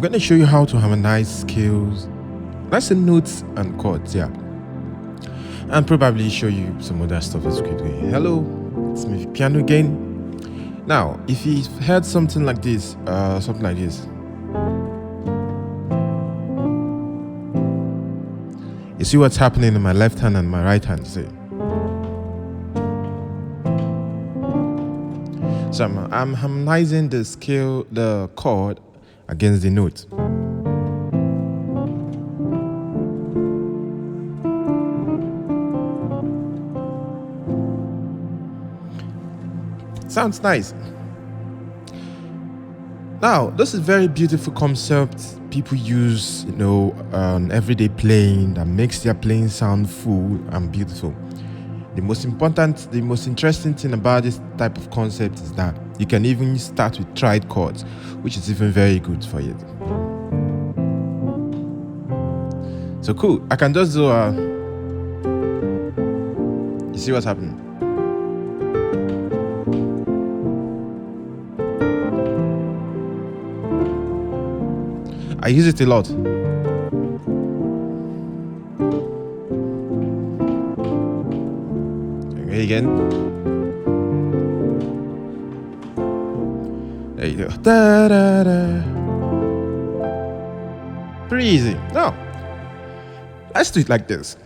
going to show you how to harmonize scales. That's the notes and chords, yeah. And probably show you some other stuff as we do. Hello, it's me, piano again. Now, if you've heard something like this, you see what's happening in my left hand and my right hand, see? So I'm harmonizing the scale, the chord against the note. Sounds nice. Now, this is a very beautiful concept people use, on everyday playing that makes their playing sound full and beautiful. The most interesting thing about this type of concept is that you can even start with triad chords, which is even very good for you. So cool. I can just do you see what's happening? I use it a lot. Okay, again. There you go. Da, da, da. Pretty easy. Now, let's do it like this.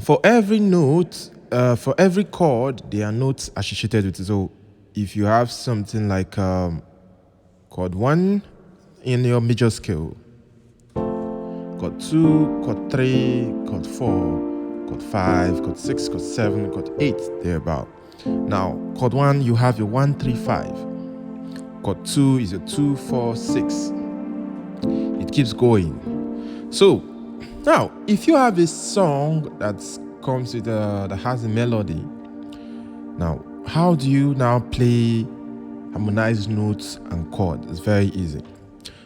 For every note, for every chord, there are notes associated with it. So if you have something like chord 1 in your major scale, chord 2, chord 3, chord 4, chord 5, chord 6, chord 7, chord 8, thereabout. Now, chord 1, you have your 1, 3, 5. Chord 2 is your 2, 4, 6. It keeps going. So, now, if you have a song that comes with that has a melody, now, how do you now play harmonized notes and chords? It's very easy.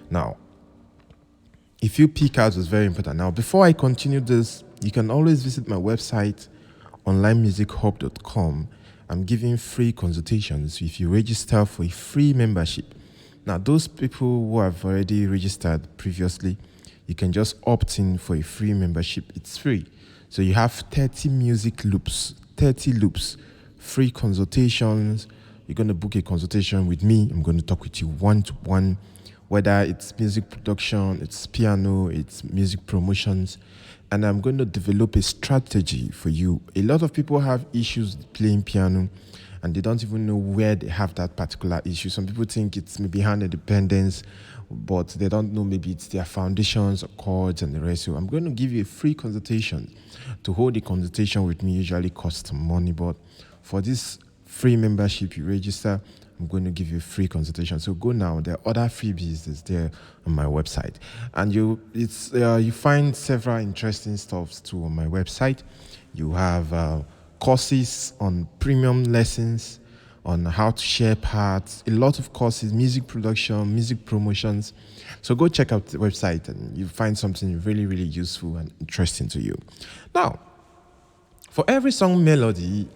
Now, if you pick out, it's very important. Now, before I continue this, you can always visit my website, onlinemusichub.com. I'm giving free consultations if you register for a free membership. Now, those people who have already registered previously, you can just opt in for a free membership. It's free. So you have 30 music loops, 30 loops, free consultations. You're going to book a consultation with me. I'm going to talk with you one-to-one. Whether it's music production, it's piano, it's music promotions, and I'm going to develop a strategy for you. A lot of people have issues playing piano, and they don't even know where they have that particular issue. Some people think it's maybe hand independence, but they don't know maybe it's their foundations or chords and the rest. So I'm going to give you a free consultation. To hold a consultation with me usually costs money, but for this free membership, you register, I'm going to give you a free consultation. So go now. There are other freebies that's there on my website, and you find several interesting stuff too on my website. You have courses on premium lessons on how to share parts, a lot of courses, music production, music promotions. So go check out the website, and you find something really, really useful and interesting to you. Now, for every song melody,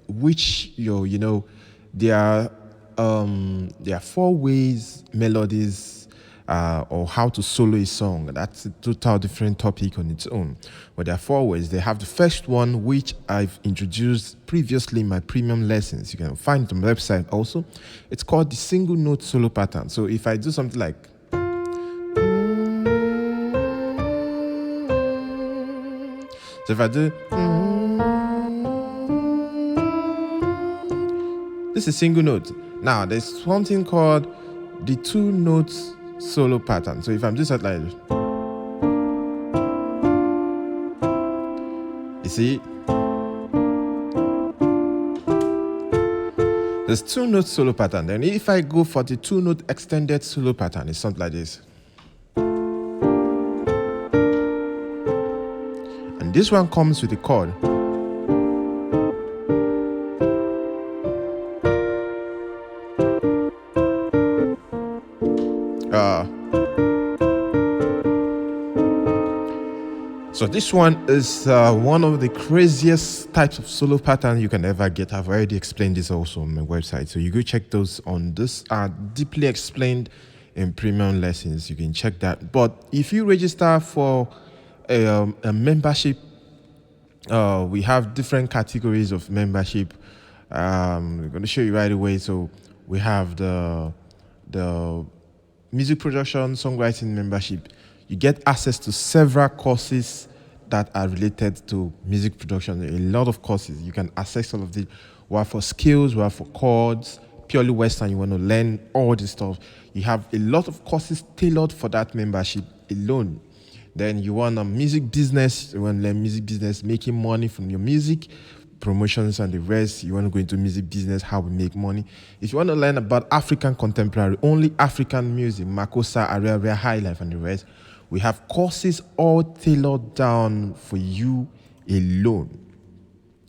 which there are 4 ways melodies or how to solo a song. That's a total different topic on its own. But there are 4 ways. They have the first one, which I've introduced previously in my premium lessons. You can find it on my website also. It's called the single note solo pattern. So if I do something like so if I do this is single note. Now, there's something called the 2 notes solo pattern. So if I'm just like this, you see, there's 2 note solo pattern. Then if I go for the 2 note extended solo pattern, it's something like this. And this one comes with a chord. So this one is one of the craziest types of solo pattern you can ever get. I've already explained this also on my website. So you go check those on this. Deeply explained in premium lessons. You can check that. But if you register for a membership, we have different categories of membership. I'm going to show you right away. So we have the music production, songwriting membership. You get access to several courses that are related to music production. A lot of courses. You can access all of the. We are for skills, we are for chords, purely Western. You want to learn all this stuff. You have a lot of courses tailored for that membership alone. Then you want a music business. You want to learn music business, making money from your music, promotions and the rest. You want to go into music business, how we make money. If you want to learn about African contemporary, only African music, Makossa, Area, High Life and the rest, we have courses all tailored down for you alone.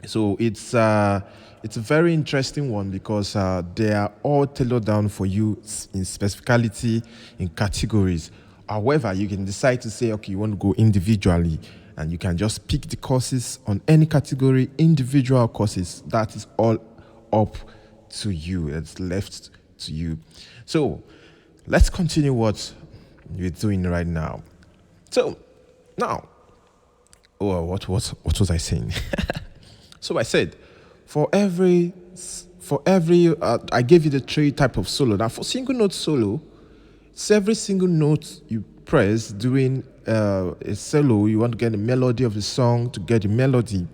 So it's a very interesting one because they are all tailored down for you in specificality, in categories. However, you can decide to say, okay, you want to go individually, and you can just pick the courses on any category, individual courses. That is all up to you. It's left to you. So let's continue what we're doing right now. So now, what was I saying? So I said, for every I gave you the 3 type of solo. Now for single note solo, it's every single note you press during a solo. You want to get the melody of the song to get the melody.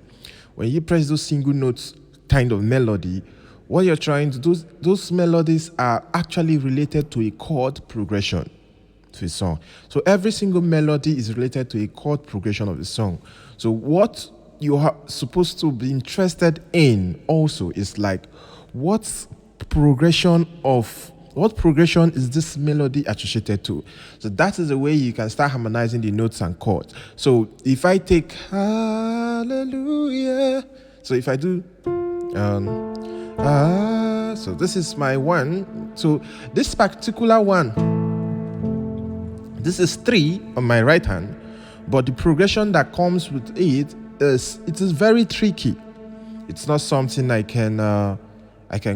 When you press those single notes kind of melody, what you're trying to do, those melodies are actually related to a chord progression to a song. So every single melody is related to a chord progression of the song. So what you are supposed to be interested in also is like, what progression is this melody associated to? So that is the way you can start harmonizing the notes and chords. So if I take hallelujah, so if I do so this is my one. So this particular one, this is 3 on my right hand, but the progression that comes with it is very tricky. It's not something I can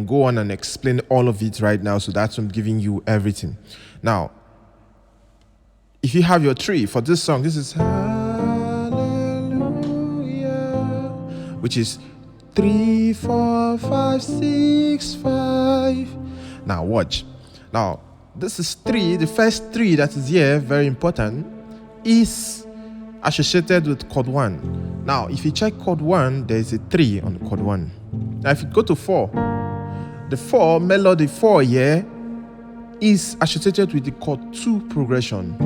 go on and explain all of it right now. So that's why I'm giving you everything. Now, if you have your 3 for this song, this is hallelujah, which is 3, 4, 5, 6, 5. Now watch. Now this is 3. The first 3 that is here, very important, is associated with chord 1. Now if you check chord 1, there is a 3 on chord 1. Now if you go to 4, the 4 melody 4 here is associated with the chord 2 progression.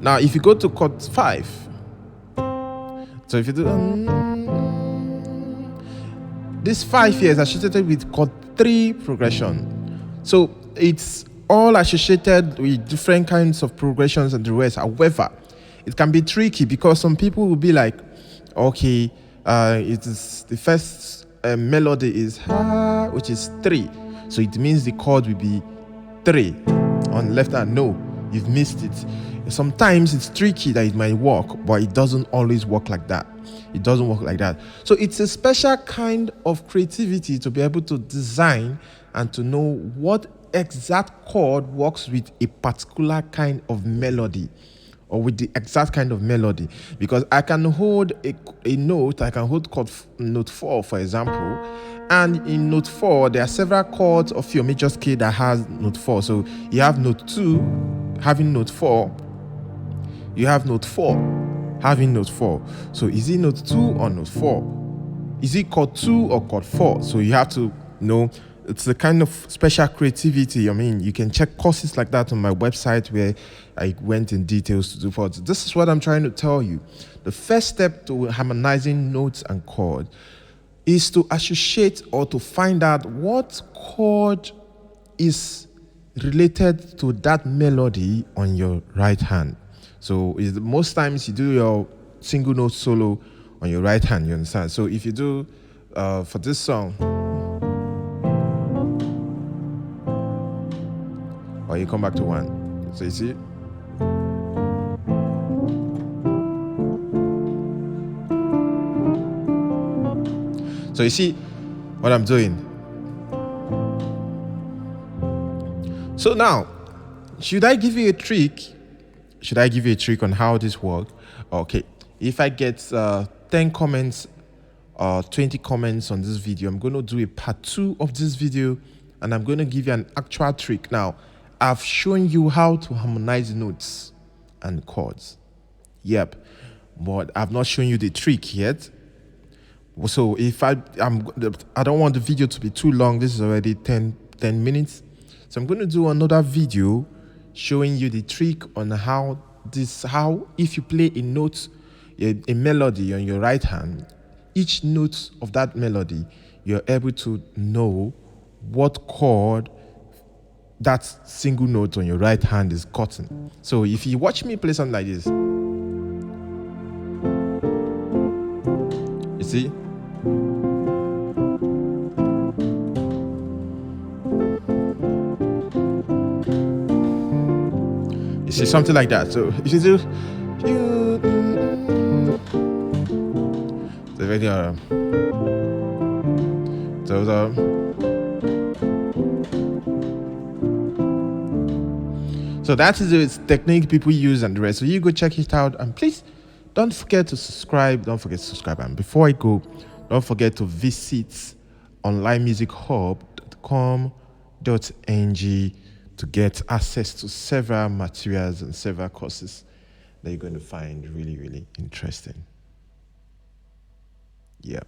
Now if you go to chord 5, so if you do this 5 here is associated with chord 3 progression. So it's all associated with different kinds of progressions and the rest. However, it can be tricky because some people will be like, okay, it is the first melody is ha, which is 3. So it means the chord will be 3 on left hand. No, you've missed it. Sometimes it's tricky that it might work, but it doesn't always work like that. It doesn't work like that. So it's a special kind of creativity to be able to design and to know what exact chord works with a particular kind of melody, or with the exact kind of melody. Because I can hold a note, I can hold chord note 4, for example, and in note 4, there are several chords of your major scale that has note 4. So you have note 2 having note 4, you have note 4 having note 4. So is it note 2 or note 4? Is it chord 2 or chord 4? So you have to know. It's a kind of special creativity. I mean, you can check courses like that on my website where I went in details to do for it. This is what I'm trying to tell you. The first step to harmonizing notes and chords is to associate or to find out what chord is related to that melody on your right hand. So most times you do your single note solo on your right hand, you understand? So if you do for this song, or you come back to 1. So you see? So you see what I'm doing? So now, should I give you a trick? Should I give you a trick on how this works? Okay, if I get 10 comments or 20 comments on this video, I'm going to do a part 2 of this video, and I'm going to give you an actual trick. Now, I've shown you how to harmonize notes and chords. Yep, but I've not shown you the trick yet. So if I don't want the video to be too long. This is already 10 minutes. So I'm going to do another video showing you the trick on how if you play a note, a melody on your right hand, each note of that melody, you're able to know what chord that single note on your right hand is cutting. So if you watch me play something like this, you see? You see something like that. So if you do, so very so that is the technique people use and the rest. So you go check it out, and please don't forget to subscribe. Don't forget to subscribe. And before I go, don't forget to visit onlinemusichub.com.ng to get access to several materials and several courses that you're going to find really, really interesting. Yeah.